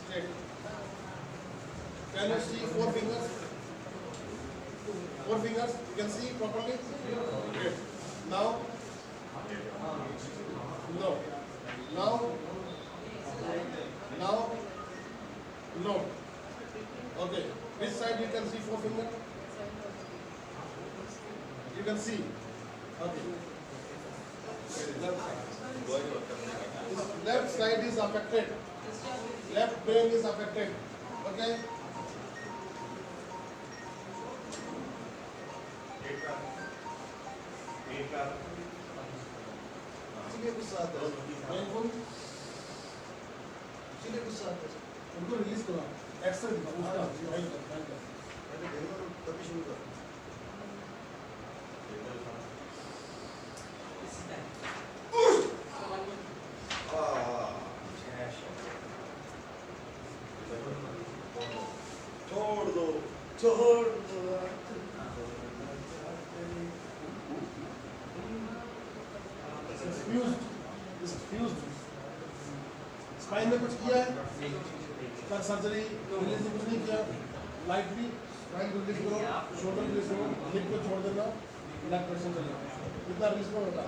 straight. Can you see 4 fingers? 4 fingers. You can see properly. Great. Now. No. Now. Now. No. Okay. Which side you can see 4 fingers? You can see. Okay. Left side is affected. Left brain is affected. Okay. उनको release करो extra तभी शुरू करो छोड़ दो spine में कुछ किया है सर्जरी रिलीज कुछ नहीं किया लाइट भी स्पाइन को रिलीज करो शोल्डर रिलीज करो हिप को छोड़ देना ब्लड प्रेशर चलेगा कितना रिलीज होगा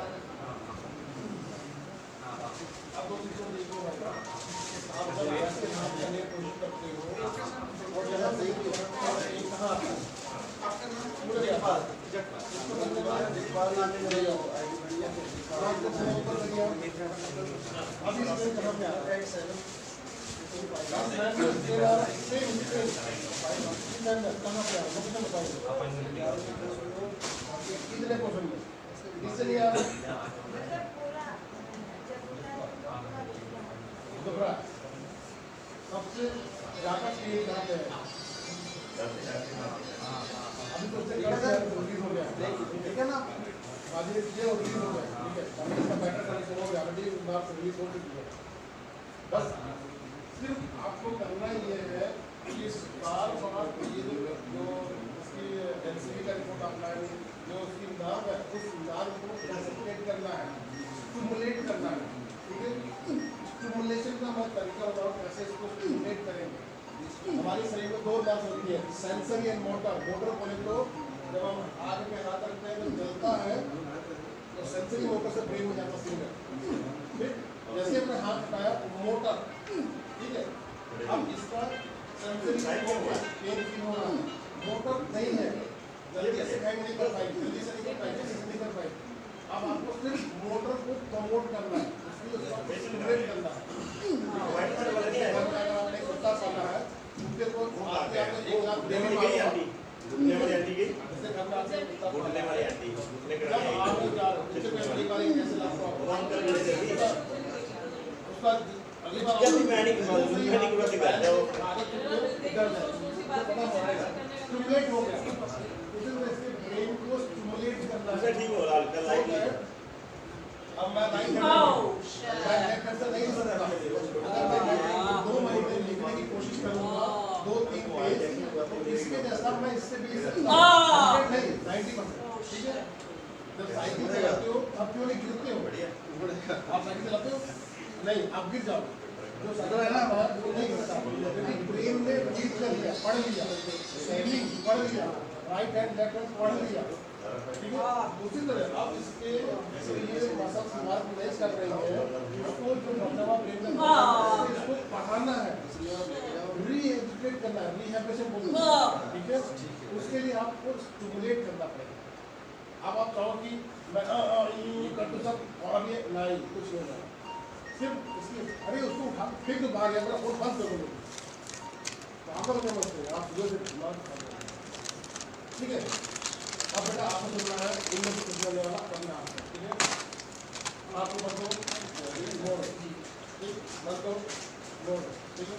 आप लोग इसको देखो आप जब ऐसे हाथ लेने की कोशिश करते हो और जगह सही कहाँ पूरे हाथ इसको करने के बाद बाल आने लगे हो अभी इसमें कहाँ पे आ रहा है कहाँ पे आ रहा है कितने क्वेश्चन में इसलिए दोबारा सबसे ज़्यादा चाहिए कहाँ पे है अभी तो रिलीज हो गया ठीक है ना बाजी ने किया और रिलीज हो गया ठीक है हमने इसका बैटर कनेक्शन हो गया ऑलरेडी बार रिलीज हो चुकी है बस सिर्फ आपको करना ये है कि इस बार ये जो इसकी एनसीबी का रिपोर्ट आप लाए जो उसकी नाम है उस नाम को कंसंट्रेट करना है स्टिमुलेट करना है ठीक है स्टिमुलेशन का मैं तरीका बताऊँ कैसे इसको स्टिमुलेट करेंगे हमारे शरीर में 2 बात होती है सेंसरी एंड मोटर बोले तो जब हम आग में हाथ रखते हैं तो जलता है तो सेंसरी मोटर से ब्रेन में जाता सिग्नल फिर जैसे हमने हाथ उठाया मोटर ठीक है अब इसका सेंसरी पेन फील हो रहा है मोटर नहीं है जल्दी से हैंग नहीं कर पाएगी जल्दी से नहीं कर पाएगी अब आपको सिर्फ मोटर को प्रमोट करना है स्टिमुलेट करना है आपने कुत्ता पाला है कुत्ते को आपने 1 लाख देने वाली आंटी घुटने वाली आंटी की जैसे करना आपने घुटने वाली आंटी जब आपने कुत्ते पे अगली बार कैसे लाता ऑन कर लेते उसका अगली बार जब मैं नहीं पूरा दिखा दो आगे इधर पता पड़ेगा स्टिमुलेट हो गया उसे इसके ब्रेन को स्टिमुलेट करना है ठीक हो रहा है लाइट है अब मैं लाइन करता नहीं हो रहा अगर मैं 2 महीने लिखने की कोशिश करूंगा 2-3 पेज तो इसके जैसा मैं इससे भी नहीं 90% ठीक है जब साइकिल चलाते हो अब क्यों नहीं गिरते हो आप साइकिल चलाते हो नहीं आप गिर जाओ जो सदर है ना वो नहीं गिरता क्योंकि ब्रेन ने रीड कर लिया पढ़ लिया सेविंग पढ़ लिया राइट हैंड लेफ्ट हैंड पढ़ लिया ठीक है उसी तरह आप इसके लिए मसल्स मार्क कर रहे हैं उसको जो नवा ब्रेन में इसको पढ़ाना है रीएजुकेट करना है रिहैबिलिटेशन बोलते हैं ठीक है उसके लिए आपको स्टिमुलेट करना पड़ेगा अब आप चाहो कि मैं कर तो सब और ये नहीं कुछ नहीं होगा सिर्फ इसकी अरे उसको उठा फेंक दो बाहर या वो बंद कर दो तो आप लोग मत करो आप सुबह से ठीक है अब बेटा आपको सुनना है इनमें से कुछ करने वाला करना आपको ठीक है आपको बंद करो मोड़ ठीक बंद करो मोड़ ठीक है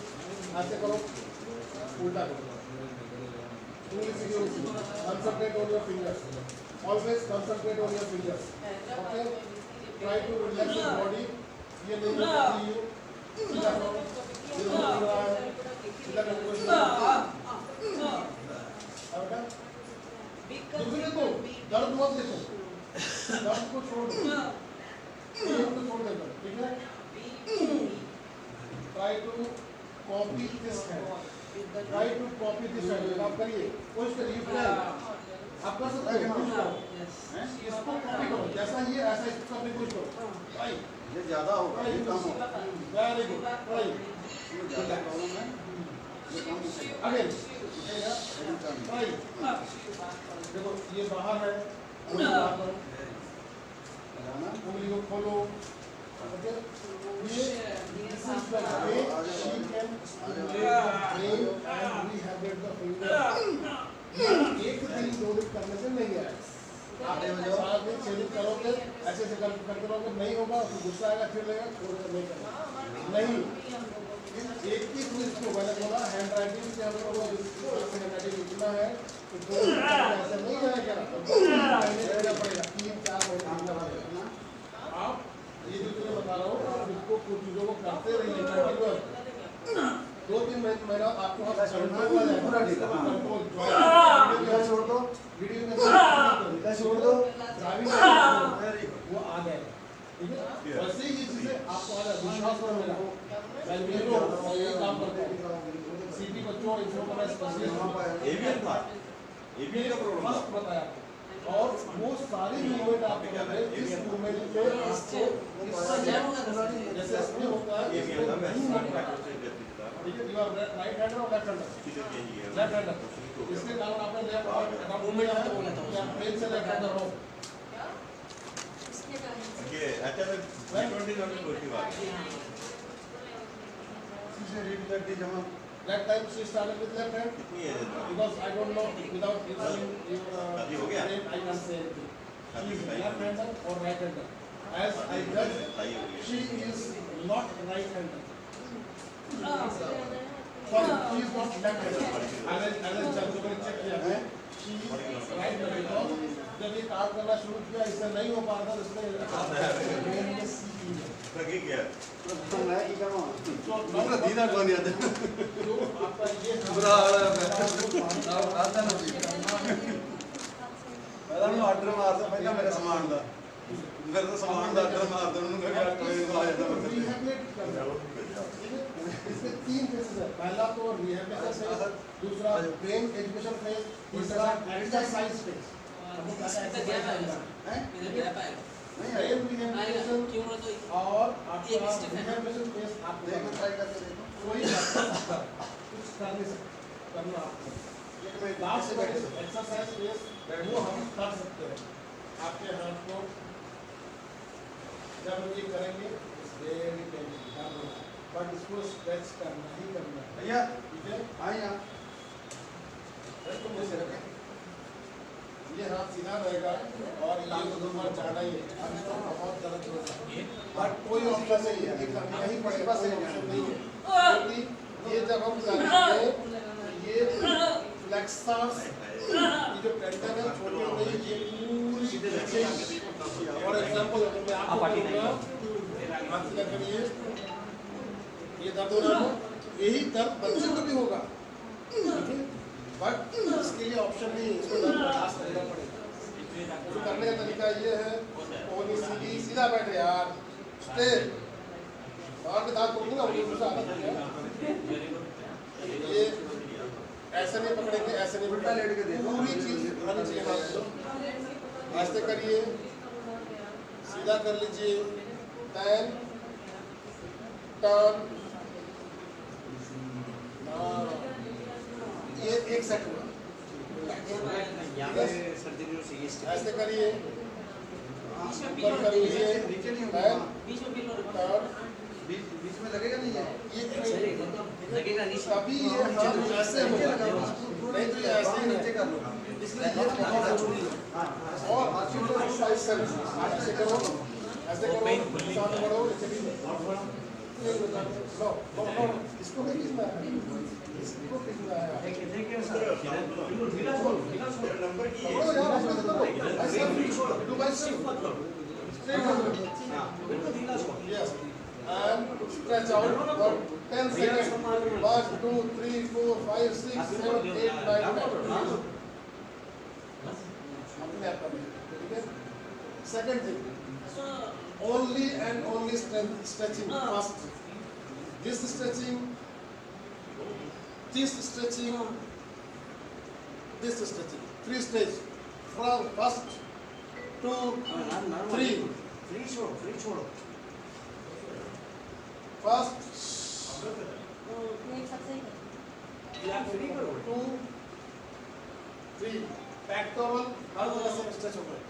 ऐसे करो उल्टा करो concentrate on your fingers always concentrate on your fingers okay try to relax your body ये नहीं करती है सीधा करो सीधा करो अब बेटा देखो दर्द मत देखो दर्द को छोड़ दो ठीक है try to copy this hand. Try to copy this hand. आप करिए कोशिश करिए आप कर सकते हो कोशिश करो इसको कॉपी करो जैसा ये ऐसा इसको करने की कोशिश करो ट्राई ये ज्यादा होगा ये कम होगा वेरी गुड ट्राई ये ज्यादा प्रॉब्लम है ये कम होगा अगेन ट्राई देखो ये बाहर है उंगली बाहर करो उंगली को खोलो ओके ये this is the way she can brain and rehabilitate the finger एक दिन दो दिन करने से नहीं आएगा आप सारा दिन 6 दिन करोगे ऐसे ऐसे करते रहोगे नहीं होगा तो गुस्सा आएगा फिर लगेगा छोड़ कर नहीं करना नहीं एक ही चीज इसको मैंने बोला हैंड राइटिंग से हम लोग हैंड राइटिंग लिखना है तो दो ऐसा नहीं आएगा महीने रहना पड़ेगा 3-4 महीने लिखना पड़ेगा आप ये जो तुम्हें बता रहा हूँ आप इसको कुछ चीज़ों को करते रहिए 2-3 महीना आपको पूरा ठीक है कंट्रोल छोड़ दो वीडियो में छोड़ दो वो आ गए ठीक है वैसे ही ये चीजें आपको आ जाए विश्वास मिला मैं ये काम करता हूँ सीटी बच्चों इन्फॉर्मेशन स्पेशलिस्ट एवीएन था एवीएन का प्रॉब्लम था फर्स्ट बताया और वो सारी मूवमेंट आप करोगे इस मूवमेंट पे आपको जैसे इसमें होता है एवीएन का मैं ठीक है यू आर राइट हैंडर और लेफ्ट हैंडर लेफ्ट हैंडर इसके कारण आपने लेफ्ट मूवमेंट है या प्लेन से लेफ्ट हैंडर हो ये अच्छा मैं 20 नंबर कोई बात इसे रीड कर दी जमा that time she started with left hand कितनी है because I don't know without using your हो गया brain I can't say anything she is left hander or right hander as I judge she is not right hander sorry she is not left hander as a judge को check किया है she is right hander because जब ये काम करना शुरू किया इससे नहीं हो पा रहा था इसमें brain में सीखी है लगे क्या मैं की करो दूसरा दीदा कौन याद है जो आपका ये बुरा हाल है आता ना पहला मैं ऑर्डर मार दो पहला मेरा सामान दा फिर तो सामान दा ऑर्डर मार दो उन्होंने कहा कोई आ जाता रिहैबिलिट करना इसमें 3 फेजेस है पहला तो रिहैबिलिटेशन फेज दूसरा ब्रेन एजुकेशन फेज तीसरा एक्सरसाइज फेज आपको क्या है नहीं ब्रेन रिहैबिलिटेशन और आपका रिहैबिलिटेशन फेज आप देखो ट्राई करके देखो कोई कुछ करने से करना आपको एक लास्ट एक्सरसाइज फेज वो हम कर सकते हैं आपके हाथ को जब हम ये करेंगे वेरी पेनफुल बट इसको स्ट्रेच करना ही करना है भैया ठीक है हाँ यहाँ ये हाथ सीधा रहेगा और ये दोनों ज्यादा ही है अब इसको बहुत दर्द होगा बट कोई ऑप्शन नहीं है ये करना ही पड़ेगा कोई ऑप्शन नहीं है क्योंकि ये जब हम करेंगे ये फ्लेक्सर्स ये जो टेंडन है छोटी हो गई ये पूरी और एग्जांपल मैं आपको दूंगा हाथ सीधा करिए ये दर्द हो रहा है यही दर्द बच्चे को भी होगा ठीक है बट इसके लिए ऑप्शन नहीं है इसको दर्द बर्दाश्त करना पड़ेगा इसको करने का तरीका ये है कोनी सीधी सीधा बैठे यार स्ट्रेट बाहर के दांत तोड़ूंगा मुझे गुस्सा आता है ये ऐसे नहीं पकड़ेंगे ऐसे नहीं उल्टा लेट के देखो पूरी चीज आनी चाहिए हाथ को ऐसे करिए सीधा कर लीजिए देन टर्न ये एक सेट हुआ ऐसे करिए ऊपर कर लीजिए नीचे नहीं होगा टर्न बीच में लगेगा नहीं है ये लगेगा नहीं कभी ये हाथ ऐसे होगा नहीं तो ये ऐसे ही नीचे कर लो इसलिए ये बहुत जरूरी है और ऐसे करो सामने बढ़ो नीचे भी लो इसको भी खींचना है इसको खींचना है नंबर की पकड़ो यार अपने से करो ऐसे do by straight yes and stretch out for 10 seconds 1 2 3 4 5 6 7 8 9 10 अपने आप कर ठीक है second thing only and only stretching first this stretching This stretching, this stretching, 3 stages. From first to 3. Free छोड़ो First आप फ्री करो 2, 3. Pectoral हर तरह से स्ट्रेच हो गए।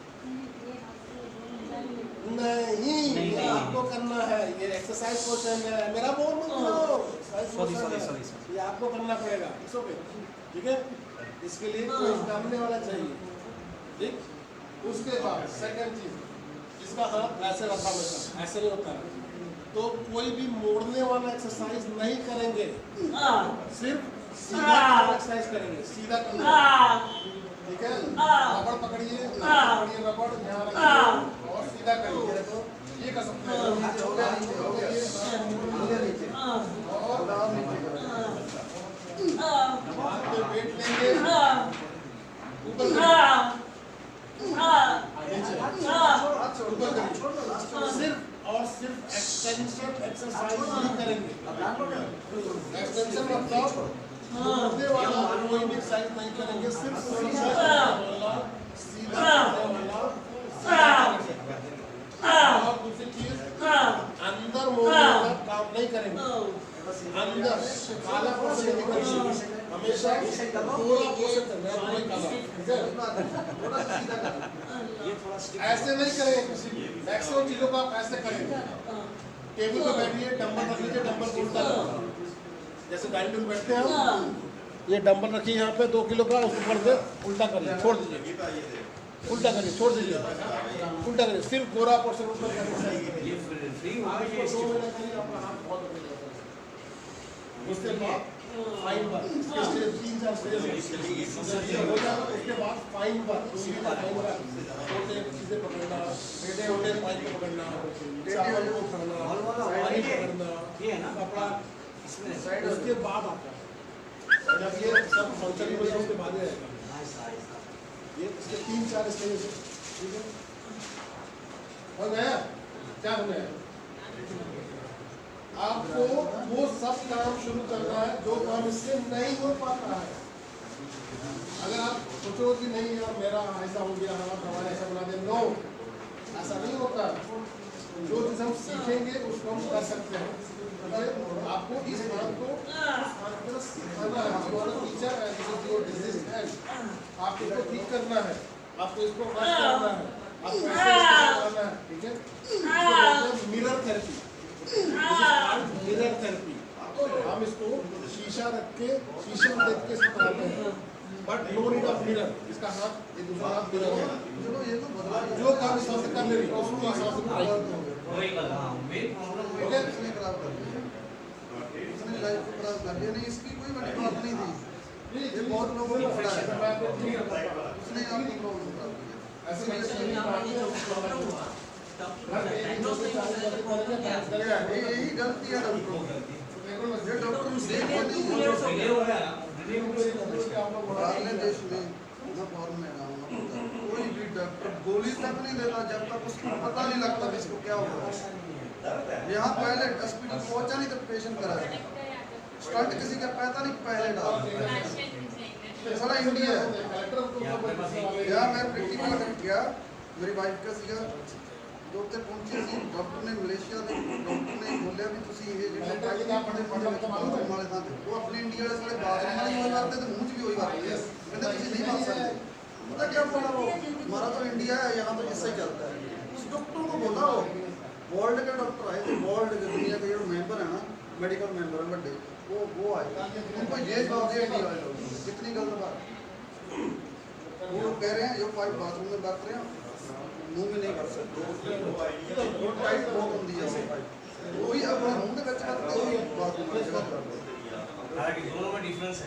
नहीं, आपको करना है, ये एक्सरसाइज पोर्शन है, मेरा बोल मत लो, ये आपको करना पड़ेगा, ठीक है? इसके लिए कोई सामने वाला चाहिए, ठीक? उसके बाद सेकंड चीज, इसका हाथ ऐसे रखा हमेशा, ऐसे नहीं होता है, तो कोई भी मोड़ने वाला एक्सरसाइज नहीं करेंगे, सिर्फ सीधा एक्सरसाइज करेंगे, सीधा करना, ठीक है? रबड़ पकड़िए, रबड़ यहाँ रखिए और सीधा करिए, ये कर सकते हैं, और वेट लेंगे, ऊपर सिर्फ और सिर्फ एक्सटेंशन एक्सरसाइज ही करेंगे, एक्सटेंशन मतलब मोड़ने वाला कोई भी एक्सरसाइज नहीं करेंगे, सिर्फ सीधा और दूसरी चीज अंदर मोड़ने वाला काम नहीं करेंगे, अंदर काला पोर्शन नहीं करेंगे, हमेशा पूरा पोर्शन करना है, वही काला, ठीक है? ऐसे नहीं करेंगे, किसी मैक्सिमम चीजों को आप ऐसे करेंगे, टेबल पे बैठिए, डंबल रख लीजिए, डंबल उल्टा करो, जैसे डाइनिंग टेबल बैठते हैं हम, ये डंबल रखिए यहाँ पे 2 किलो का, उसको ऊपर से उल्टा करिए, छोड़ दीजिए, उल्टा करिए, छोड़ दीजिए, उल्टा करिए, सिर्फ गोरा पोर्शन ऊपर करिए, उसके बाद फाइन बार, इसके स्टेज 3-4 स्टेज हो जाएगा, उसके बाद फाइन बार, छोटे चीजें पकड़ना, छोटे पाइप को पकड़ना, चावल को पकड़ना, पानी पकड़ना, कपड़ा, उसके बाद आता है, जब ये सब फंक्शन हो जाए उसके बाद ही आएगा, ये इसके 3-4 स्टेज, ठीक है? हो गया? क्या हो गया? आपको वो सब काम शुरू करना है जो काम इससे नहीं हो पाता है। अगर आप सोचो कि नहीं यार मेरा ऐसा हो गया, हमारा ऐसा बना दे, नो, ऐसा नहीं होता। जो चीज हम सीखेंगे उसको हम कर सकते हैं, आपको इस बात को सिखाना है, टीचर है, आपको इसको ठीक करना है, आपको इसको करना है, आपको करना है, ठीक है? मिरर थेरेपी, मिरर थेरेपी, हम इसको शीशा रख के शीशे में देख के इसको कराते हैं, but no need of mirror, इसका हाथ ये दूसरा हाथ मिरर है, जो काम इस हिसाब से कर ले रही है उसको हिसाब से कराएंगे, ठीक है? नहीं, इसकी कोई बड़ी बात नहीं थी, ये बहुत लोगों को पता है, उसने आपकी प्रॉब्लम खराब किया, ऐसे यही गलती है डॉक्टरों की, ये डॉक्टर बाहरले देश में फॉर्म में कोई भी डॉक्टर गोली तक नहीं देता जब तक उसको पता नहीं लगता कि इसको क्या होगा। यहाँ पहले हॉस्पिटल पहुंचा नहीं तो पेशेंट करा स्टंट किसी का पता नहीं पहले डाल सारा इंडिया है। यहाँ मैं प्रैक्टिकल कर गया, मेरी वाइफ का सीगा डॉक्टर पहुंचे सी, डॉक्टर ने मलेशिया ਦੇ ਡਾਕਟਰ ਨੇ ਬੋਲਿਆ ਵੀ ਤੁਸੀਂ ਇਹ ਜਿਹੜਾ ਪੜ੍ਹੇ ਵਾਲੇ ਥਾਂ ਤੇ ਉਹ ਆਪਣੇ ਇੰਡੀਆ ਵਾਲੇ ਸਾਰੇ ਬਾਥਰੂਮ ਵਾਲੀ ਹੋਈ ਕਰਦੇ ਤੇ ਮੂੰਹ 'ਚ ਵੀ ਹੋਈ ਕਰਦੇ ਆ, ਕਹਿੰਦੇ ਤੁਸੀਂ नहीं मार सकते, पता क्या बोला वो, हमारा तो इंडिया है, यहाँ तो इससे चलता है। उस डॉक्टर को बोला वो वर्ल्ड के डॉक्टर आए थे, वर्ल्ड के दुनिया के जो मेंबर है ना, मेडिकल मेंबर है बड़े, वो आए, उनको ये जवाब दिया इंडिया वाले लोग, कितनी गलत बात। वो कह रहे हैं जो पाइप बाथरूम में बरत रहे हैं मुंह में नहीं कर सकते, वो टाइट बहुत होती है पाइप, वही अपने मुंह में बच करते वही बाथरूम में जगह करते हैं, हालांकि दोनों में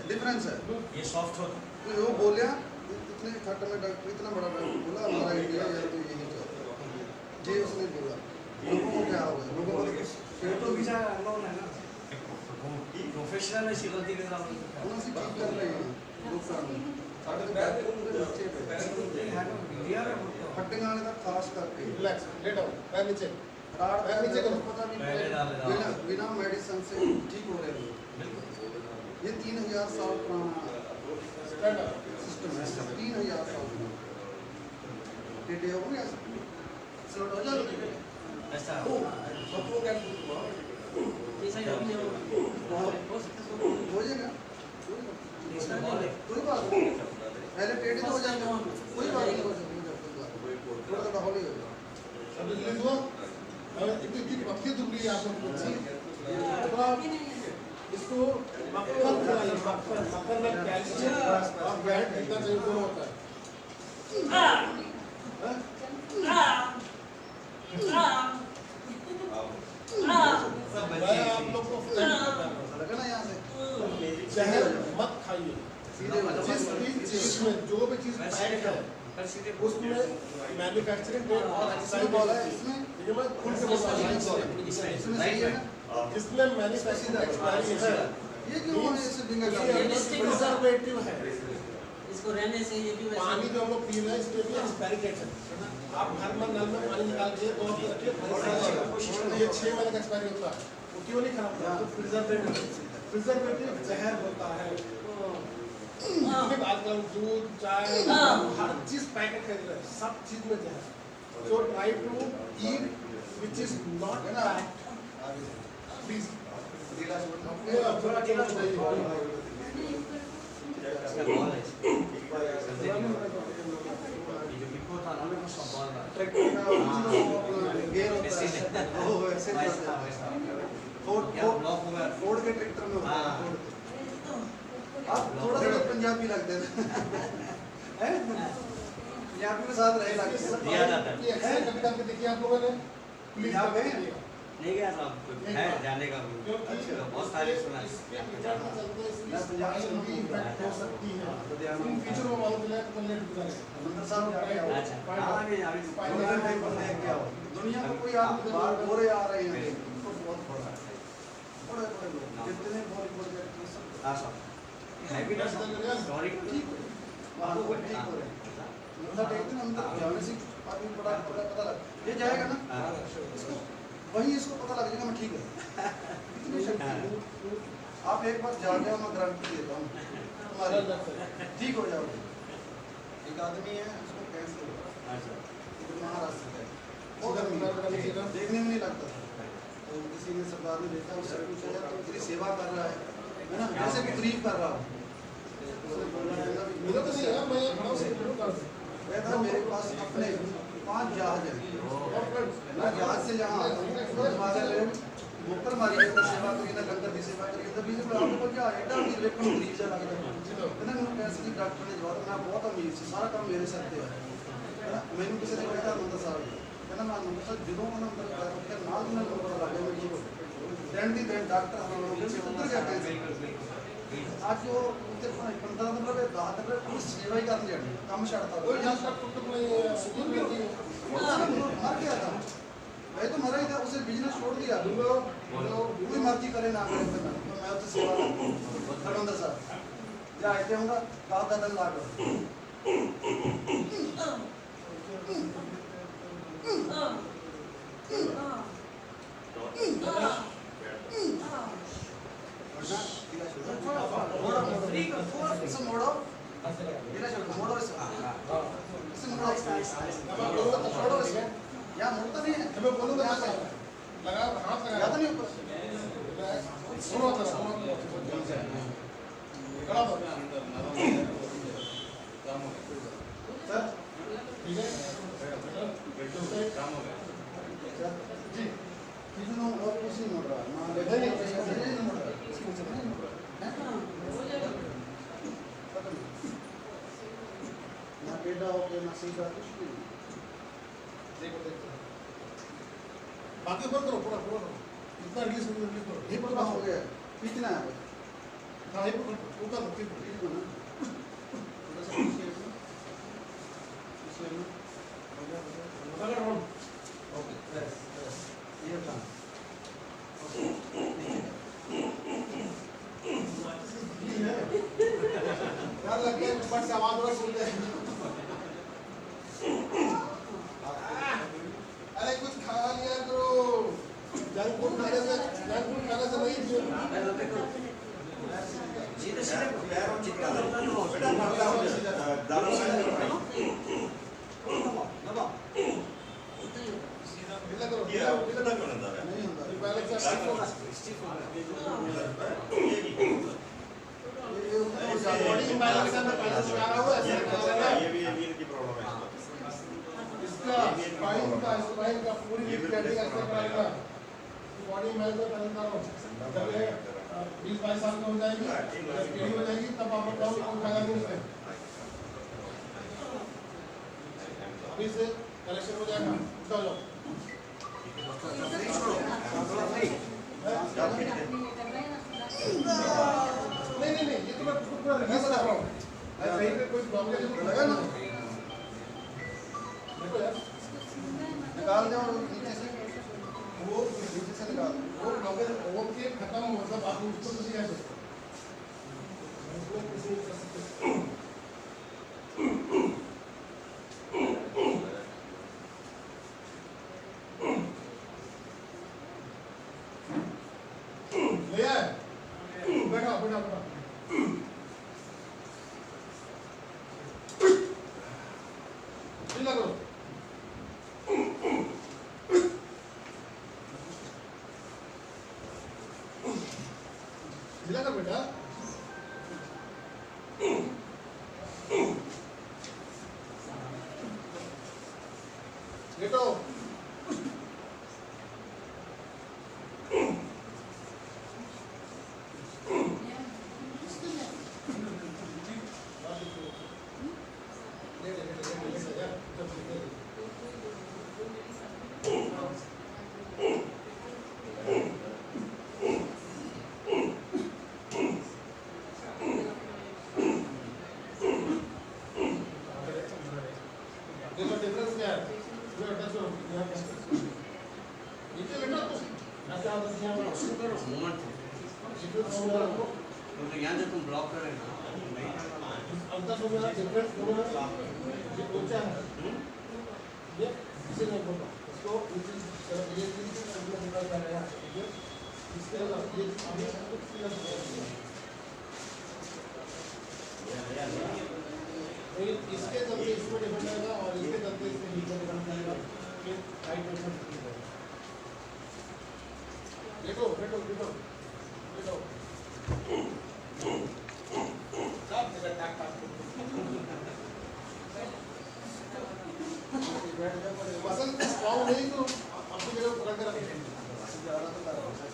डिफरेंस है, ये सॉफ्ट होता है। तो वो बोलिया इतने खट में डॉक्टर इतना बड़ा डॉक्टर बोला हमारा इंडिया है तो यही चलता है, जी उसने बोला लोगों को क्या होगा, लोगों को तो भी चाहे अननोन है ना, प्रोफेशनल है गलती के साथ उन्होंने ठीक कर रहे हैं लोग सामने साढ़े डॉक्टर पूरे बच्चे पे हड्डियां वाले तक खास करके रिलैक्स, लेट आओ, पैर नीचे, रात नीचे करो, पता नहीं बिना मेडिसिन से ठीक हो रहे हैं। ये 3000 साल पुराना सिस्टम है, 3000 साल पुराना। टेढ़े हो गया स्लोट हो जाओ ऐसा ओ सब लोग क्या ऐसा ही हम हो जाएगा इसमें बॉल है कोई बात नहीं, पहले टेढ़े तो हो जाएंगे, कोई बात नहीं, थोड़ा थोड़ा हौली हो जाएगा। अब रिलीज हुआ, अब इतनी पतली दुबली है आप लोग को, तो आप इसको मक्खन खिलाइए, मक्खन में कैल्शियम और फैट इतना चाहिए दोनों होता है। मैं आप लोग को लगा ना यहाँ से जहर मत खाइए, सीधे हो जाओ। जिस भी चीज में जो भी चीज पैक है उसमें मैन्युफैक्चरिंग डेट और इसमें बोला है, इसमें ये मैं खुद से बोल रहा हूँ, इसमें सही है ना, जिसमें मैन्युफैक्चरिंग एक्सपायरी है ये क्यों है ऐसे बिंगा कर ये प्रिजर्वेटिव है। इसको रहने से ये भी पानी जो हम लोग पी रहे हैं इसमें भी एक्सपायरी डेट है। आप घर में नल में पानी निकाल के दो हफ्ते रखिए, ये 6 महीने का एक्सपायरी होता है, वो क्यों नहीं खराब होता? तो प्रिजर्वेटिव जहर होता है। आजकल दूध चाय हर चीज पैकेट खरीद रहे हैं, सब चीज में जहर। So try to eat which is not packed, please. थोड़ा केला चाहिए। इसका बॉल है ये जो बिको था ना वो सब बॉल था ट्रैक्टर का गेयर होता है, वो वैसे वैसा वैसा फोर्ड या ब्लॉक होगा फोर्ड के ट्रैक्टर में होता है। आप थोड़ा थोड़ा पंजाबी लगते हैं, पंजाबी के साथ रहे लगते हैं। दिया जाता है ये एक्सरसाइज कभी करके देखिए आप लोगों ने, प्लीज यहाँ पे नहीं गया साहब है जाने का क्योंकि बहुत सारे सुना मैं पंजाबी हिंदी इफेक्ट हो सकती है, तो ध्यान इन फ्यूचर में मालूम चला तो लेट गुजारे। मंदिर साहब जाके आओ, अच्छा हाँ नहीं अभी गोल्डन टेम्पल देख के आओ। दुनिया में कोई आदमी बाहर गोरे आ रहे हैं तो बहुत बड़ा है, बड़े बड़े लोग जितने बॉलीवुड एक्टर्स सब हाँ साहब हैवी ना सॉरी ठीक हो, वहाँ को ठीक हो रहे हैं। अंदर देखते हैं, अंदर जाने से आदमी बड़ा बड़ा पता लग ये जाएगा ना, इसको वही इसको पता लग जाएगा मैं ठीक है। इतनी शक्ति है। आप एक बार जा जाओ, मैं गारंटी देता हूँ तुम्हारी ठीक हो जाओगे। एक आदमी है उसको कैंसर हुआ, अच्छा इधर महाराष्ट्र का है, बहुत अमीर है, देखने में नहीं लगता था, तो किसी ने सरकार ने देखा, उससे पूछा यार तो तेरी सेवा कर रहा है ना, जैसे कि तारीफ कर रहा हूँ। मेरा तो नहीं है, मैं खड़ा हूँ सेक्रेटरी कर दूँ। कहता मेरे पास अपने 5 जहाज हैं, मैं जहाज से जहाँ आता हूँ मुक्कर मारी है सेवा करी ना लंगर की सेवा करी तो बीच में आपको क्या एडा अमीर देखो गरीब से लगता है कहना मैंने कैसे की डॉक्टर ने जवाब मैं बहुत अमीर से सारा काम मेरे सर पे है ना। मैंने किसी ने कहा नंदा साहब कहना मैं नंदा साहब ਜਦੋਂ मैं नंबर कर के नाल में नंबर लगा मैं ठीक हो देन दी देन डॉक्टर हम लोग से उतर गया कैसे आज जो उतर 15 नंबर पे 10 नंबर पे सेवा ही करने जानी काम छड़ता कोई यहाँ तक टुकटुक नहीं है, सुकून मिलती है। मर गया था मैं तो मरा ही था, उसे बिजनेस छोड़ दिया कोई मर्जी करे ना करे तो मैं उससे सेवा धर्मेंद्र साहब या आते होगा कहा था दल लाग या मुड़ता नहीं है, मैं बोलूँगा ना साहब, लगा हाथ लगा या तो नहीं ऊपर सुनो तो खड़ा हो सर ठीक है जी किसी और कुछ नहीं मुड़ रहा ना देखा नहीं मुड़ रहा नहीं मुड़ रहा ना टेढ़ा हो गया ना सीधा कुछ भी नहीं। देखो देखो बाकी ऊपर करो, पूरा पूरा करो, इतना रिलीज करो, हिप पूरा हो गया कितना है हाँ हिप ऊपर ऊपर हिप को ना थोड़ा सा पीछे में अगर हम ओके बस बस ये काम यार लगता है बट से आवाज और सुनते हैं। अरे कुछ खा लिया करो, जंक फूड खाने से नहीं सीधे सीधे जितना दबना है वो बेटा मारता हूँ दारू से दबा ढीला करो किया कितना क्यों ना दारू नहीं होता ये पहले से स्टिफ होगा स्टिफ होगा बॉडी बैलेंस में पहले से आ रहा हुआ है ये भी इनकी प्रॉब्लम है इसका स्पाइन का पूरी रिपेयरिंग ऐसे कराएगा बॉडी बैलेंस में पहले करो जब ये 20-22 साल का हो जाएगी जब हो जाएगी तब आप डाउन हो जाएगा उसमें अभी से कलेक्शन हो जाएगा उठा जाओ नहीं ये तो मैं पूरा रिलीज कर रहा हूँ कहीं पे कोई प्रॉब्लम लगा ना देखो यार निकाल दे और नीचे से वो नीचे से निकाल वो ब्लॉकेज ओके खत्म मतलब आप उसको किसी ऐसे उसको किसी कर सकते ले आए बैठा ढीला करो ढीला कर बेटा लेटो देखो डिफरेंस क्या है जो अटैच करो यहाँ पे नीचे लेटो तो ऐसे आप यहाँ पर शुरू करो मोमेंट डिफरेंस हो रहा है तो यहाँ से तुम ब्लॉक करे ना अंदर हो गया डिफरेंस हो रहा है ये ऊंचा है ये इसे नहीं बोलता इसको नीचे तरफ ये चीज अंदर निकाल कर रहा है ये इसके अलावा ये अभी कुछ क्लियर हो गया इसके चलते इसमें डिपेंड आएगा और इसके चलते इसमें नीचे डिपेंड आएगा कि हाइट में देखो बैठो बैठो बैठो सब जगह टाक टाक मसल स्ट्रांग नहीं तो अपनी जगह पकड़ के रखें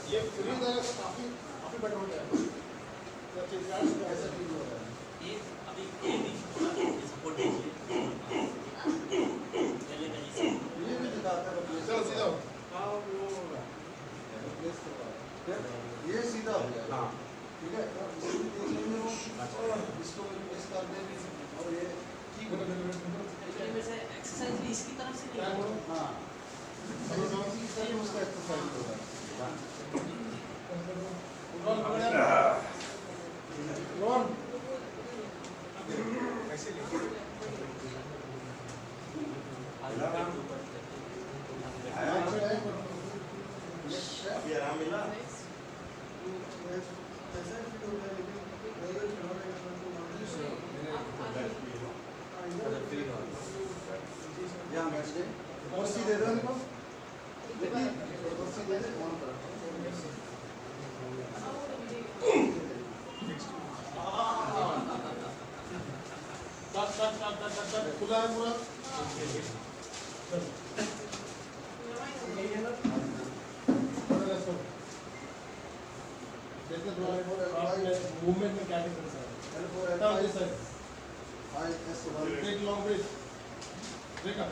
ये फ्री तरह से काफी काफी बेटर हो जाएगा जब चिल्लाने से ऐसा फील हो रहा है ये अभी ये भी सपोर्ट दीजिए पहले कहीं से ये भी दिखाता है चलो सीधा हो ये सीधा हो गया हाँ ठीक है और इसको भी देख लेंगे वो और इसको भी प्रेस कर देंगे और ये ठीक हो लेकिन वैसे एक्सरसाइज भी इसकी तरफ से क्या नहीं बोलो हाँ अभी ये इसका भी उसका एक्सरसाइज होगा रोन पकड़ रोन अभी आराम मिला ऐसा फिट हो गया लेकिन अगर खिलौने का यहाँ बैठ जाए कुर्सी दे दो इनको देखिए कुर्सी दे दे ऑन करो खुला है पूरा जैसे मूवमेंट में क्या डिफरेंस है take long break break up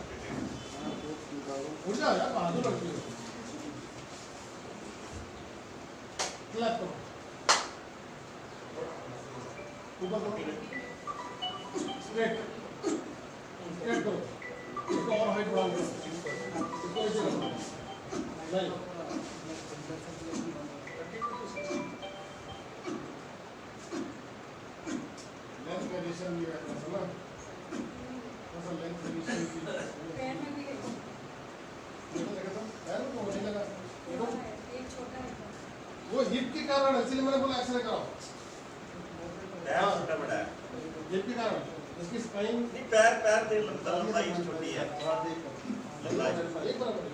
उठ जाओ यार बहादुर लड़की हो क्लैप करो ऊपर करो स्ट्रेट स्ट्रेट करो इसको और हाइट बढ़ाओ इसको ऐसे करो नहीं लेंथ कंडीशन ये है समझ ऐसा लेंथ कंडीशन की पैर में भी देखो देखो देखो तो पैर में तो होने लगा देखो एक छोटा है वो हिप के कारण है इसलिए मैंने बोला एक्सरे कराओ पैर छोटा बड़ा है जिनके कारण इसकी स्पाइन नहीं पैर दे लंबाई छोटी है लंबाई एक बराबर है।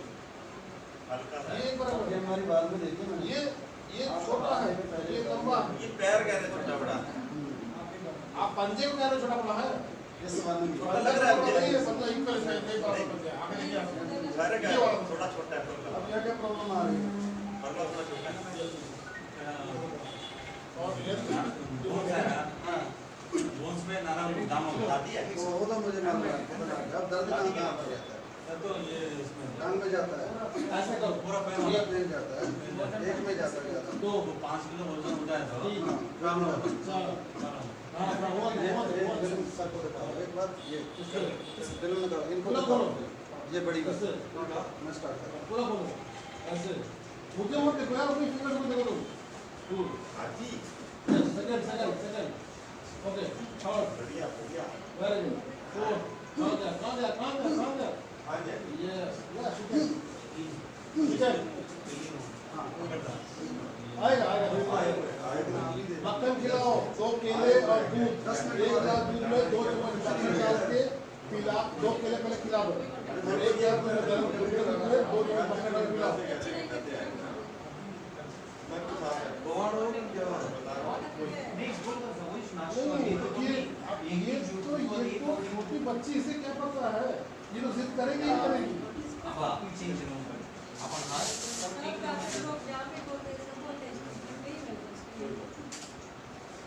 हल्का सा ये एक बराबर ये है। हमारी बात में देखिए ना ये छोटा है, ये लंबा है। ये पैर कह रहे छोटा बड़ा आप पंजे को कह रहे हो छोटा बड़ा है। इस बात में छोटा लग रहा है मुझे नहीं, मतलब इक्वल है, नहीं बराबर पंजे। आगे देखिए आप। सारे ये का वाला थोड़ा छोटा है अब परला क्या क्या प्रॉब्लम आ रही है थोड़ा छोटा है और ये बोन्स में नाना दाम बता दिया वो तो मुझे मालूम है अब दर्द कहाँ कहाँ पर जाता है तो ये इसमें टांग में जाता है ऐसे करो। पूरा पैर पूरा वाला नहीं जाता है एक में जाता है ज्यादा तो 5 किलो वजन हो जाए तो हाँ, ग्राम में जाता है। चलो। हाँ, हाँ, वो ये वो एक फिल्म सर को दिखाओ एक बार ये फिल्म में दिखाओ इनको पूरा दिखाओ बोलो। ये बड़ी बात ऐसे। मैं स्टार्ट कर पूरा बोलो। ऐसे। मुझे मत देखो यार, अपनी फिंगर को देखो तुम। हाजी सेकंड। ओके, थर्ड, बढ़िया बढ़िया वेरी गुड। फोर्थ, कौन जा? आ जाए यस, किचन। आएगा। मक्खन खिलाओ, 2 केले और दूध। 1 गिलास दूध में 2 चम्मच मक्खन डाल के पिला। 2 केले पहले खिला दो। और 1 गिलास दूध में गरम दूध में 2 चम्मच मक्खन डाल के पिलाओ। नहीं, ये तो छोटी बच्ची, इसे क्या पता है? ये तो जिद करेगी ही करेगी।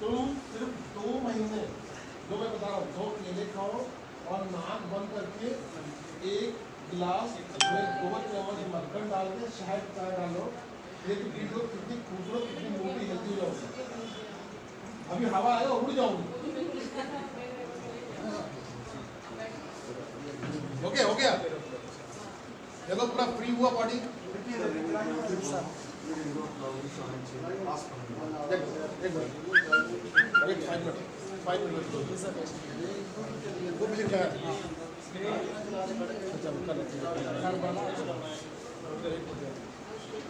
तुम सिर्फ 2 महीने, जो मैं बता रहा हूँ, 2 केले खाओ और नाक बंद करके 1 गिलास में 2 चम्मच मक्खन डाल के शहद चाय डालो। एक वीडियो कितनी खूबसूरत, कितनी मोटी, हेल्दी हो जाओगी। अभी हवा आएगा, उड़ जाऊंगी। ओके, हो गया। चलो, पूरा फ्री हुआ बॉडी। देखो, एक मिनट, 5 मिनट। 2 मिनट का है।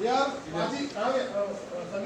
यार, बाजी कहाँ गए? संगीता